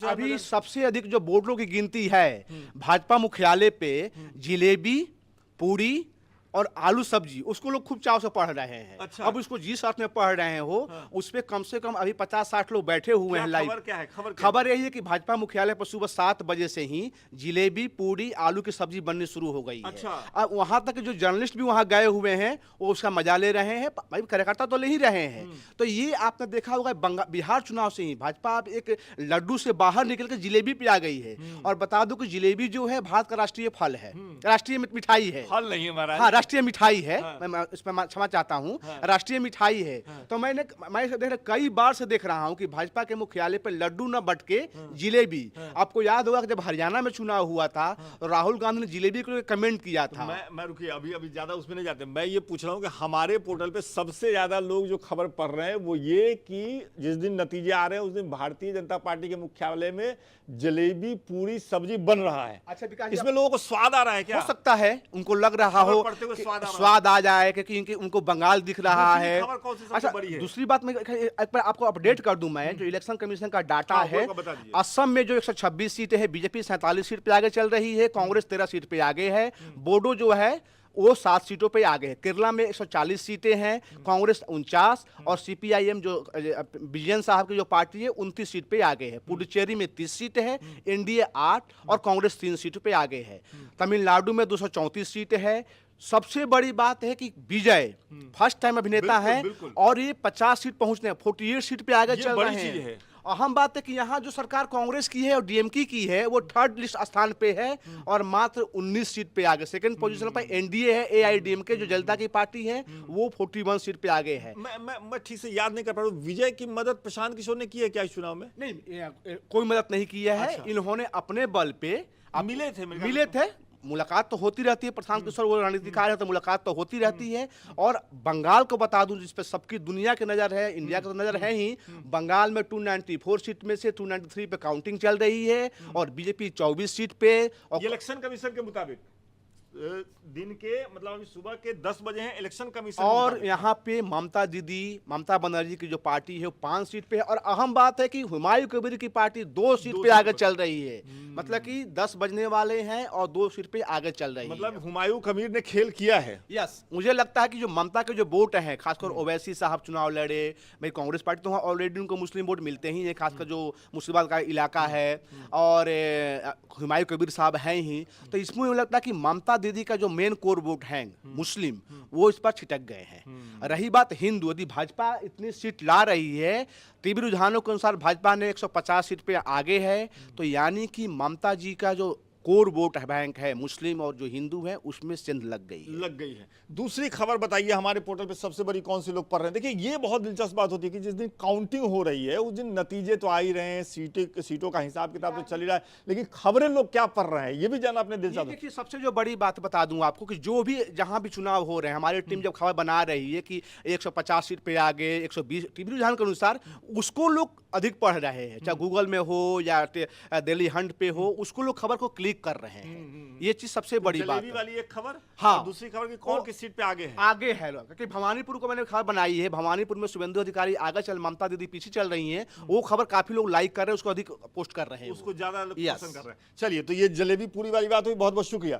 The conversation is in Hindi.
अभी सबसे अधिक जो वोटों की गिनती है भाजपा मुख्यालय पे जिलेबी, पूरी और आलू सब्जी, उसको लोग खूब चाव से पढ़ रहे हैं। अच्छा। अब उसको जिस अर्थ में पढ़ रहे हो उस पे कम से कम अभी 50-60 लोग बैठे हुए हैं लाइव। खबर क्या है? खबर यही है कि भाजपा मुख्यालय पर सुबह 7 बजे से ही जिलेबी, पूरी, आलू की सब्जी बननी शुरू हो गई अच्छा। है। अब वहां तक जो जर्नलिस्ट भी वहां गए हुए हैं वो उसका मजा ले रहे हैं, भाई कार्यकर्ता तो ले ही रहे हैं। तो ये आपने देखा होगा बिहार चुनाव से ही भाजपा अब एक लड्डू से बाहर निकल कर जिलेबी पे आ गई है। और बता दूं कि जिलेबी जो है भारत का राष्ट्रीय फल है, राष्ट्रीय मिठाई है। फल नहीं हमारा। हाँ, राष्ट्रीय मिठाई है। मैं इसमें क्षमा चाहता हूँ, राष्ट्रीय मिठाई है। तो मैं कई बार से देख रहा हूँ कि भाजपा के मुख्यालय पर लड्डू न बट के जिलेबी। आपको याद होगा कि जब हरियाणा में चुनाव हुआ था तो राहुल गांधी ने जिलेबी को कमेंट किया था। मैं रुकिए, अभी ज्यादा उसमें नहीं जाते। मैं ये पूछ रहा हूँ कि हमारे पोर्टल पे सबसे ज्यादा लोग जो खबर पढ़ रहे हैं वो ये कि जिस दिन नतीजे आ रहे हैं उस दिन भारतीय जनता पार्टी के मुख्यालय में जलेबी, पूरी, सब्जी बन रहा है। अच्छा विकास, इसमें लोगों को स्वाद आ रहा है क्या? हो सकता है उनको लग रहा हो कि स्वाद आ जाए क्योंकि उनको बंगाल दिख रहा है। खबर कौन सी सबसे अच्छा, बड़ी है? दूसरी बात मैं एक बार आपको अपडेट कर दूं, मैं जो इलेक्शन कमीशन का डाटा हाँ, है, वो बता दीजिए। असम में जो 126 सीटें हैं बीजेपी 47 सीट पे आगे चल रही है, कांग्रेस 13 सीट पे आगे है, बोडो जो है वो 7 सीटों पे आगे है, केरला में 140 सीटें हैं, कांग्रेस 49 और सीपीआईएम जो विजयन साहब की जो पार्टी है 29 सीट पे आगे है, पुडुचेरी में 30 सीटें हैं, एनडीए 8 और कांग्रेस 3 सीटों पे आगे है, तमिलनाडु में 234 सीटें हैं। सबसे बड़ी बात है कि विजय फर्स्ट टाइम अभिनेता है और ये 50 सीट पहुंचने 48 सीट पे आगे चल रहे हैं। अहम बात है कि यहाँ जो सरकार कांग्रेस की है और डीएमके की है वो थर्ड लिस्ट स्थान पे है और मात्र 19 सीट पे आगे। सेकंड पोजीशन पर एनडीए है, एआईडीएमके जो जनता की पार्टी है वो 41 सीट पे आगे है। मैं ठीक से याद नहीं कर पा रहा हूँ, विजय की मदद प्रशांत किशोर ने की है क्या इस चुनाव में? नहीं, कोई मदद नहीं की है। अच्छा। इन्होंने अपने बल पे मिले थे। मुलाकात तो होती रहती है, प्रशांत किशोर वो रणनीतिकार है तो मुलाकात तो होती रहती है। और बंगाल को बता दूं जिस पे सबकी दुनिया की नजर है, इंडिया की तो नजर है ही, बंगाल में 294 सीट में से 293 पे काउंटिंग चल रही है और बीजेपी 24 सीट पे। और इलेक्शन कमीशन के मुताबिक दिन के मतलब अभी सुबह के 10 बजे हैं इलेक्शन कमीशन और यहाँ पे ममता बनर्जी की जो पार्टी है वो 5 सीट पे है। और अहम बात है कि हुमायूं कबीर की पार्टी 2 सीट पे आगे चल रही है, मतलब कि 10 बजने वाले हैं और 2 सीट पे आगे चल रही है। मतलब हुमायूं कबीर ने खेल किया है। यस, मुझे लगता है कि जो ममता के जो वोट हैं, खासकर ओवैसी साहब चुनाव लड़े, भाई कांग्रेस पार्टी तो ऑलरेडी उनको मुस्लिम वोट मिलते ही हैं, खासकर जो मुर्शिदाबाद का इलाका है, और हुमायूं कबीर साहब हैं ही, तो इसमें मुझे लगता है कि ममता दीदी का जो मेन कोर वोट है मुस्लिम, वो इस पर छिटक गए हैं। रही बात हिंदू, यदि भाजपा इतनी सीट ला रही है, टीवी रुझानों के अनुसार भाजपा ने 150 सीट पे आगे है, तो यानी कि ममता जी का जो कोर वोट बैंक है मुस्लिम और जो हिंदू है उसमें सेंध लग गई है। दूसरी खबर बताइए, हमारे पोर्टल पे सबसे बड़ी कौन सी लोग पढ़ रहे हैं? देखिए ये बहुत दिलचस्प बात होती है कि जिस दिन काउंटिंग हो रही है उस दिन नतीजे तो आ ही रहे हैं, सीटों का हिसाब किताब तो चल ही रहा है, लेकिन खबरें लोग क्या पढ़ रहे हैं ये भी जानना अपने दिल से। देखिए सबसे जो बड़ी बात बता दूं आपको कि जो भी जहां भी चुनाव हो रहे हैं, हमारी टीम जब खबर बना रही है कि 150 सीट पे आगे 120, टीवी रुझान के अनुसार उसको लोग अधिक पढ़ रहे हैं, चाहे गूगल में हो या दिल्ली हंट पे हो, उसको लोग खबर को क्लिक कर रहे हैं। ये चीज सबसे बड़ी बात है। वाली एक खबर, हाँ, दूसरी खबर की कौन किस सीट पे आगे है? आगे है लोग, क्योंकि भवानीपुर को मैंने खबर बनाई है, भवानीपुर में शुभेंदु अधिकारी आगे चल, ममता दीदी पीछे चल रही हैं, वो खबर काफी लोग लाइक कर रहे हैं, उसको अधिक पोस्ट कर रहे हैं, उसको ज्यादा पसंद कर रहे हैं। चलिए, तो ये जलेबी पूरी वाली बात हुई, बहुत बहुत शुक्रिया।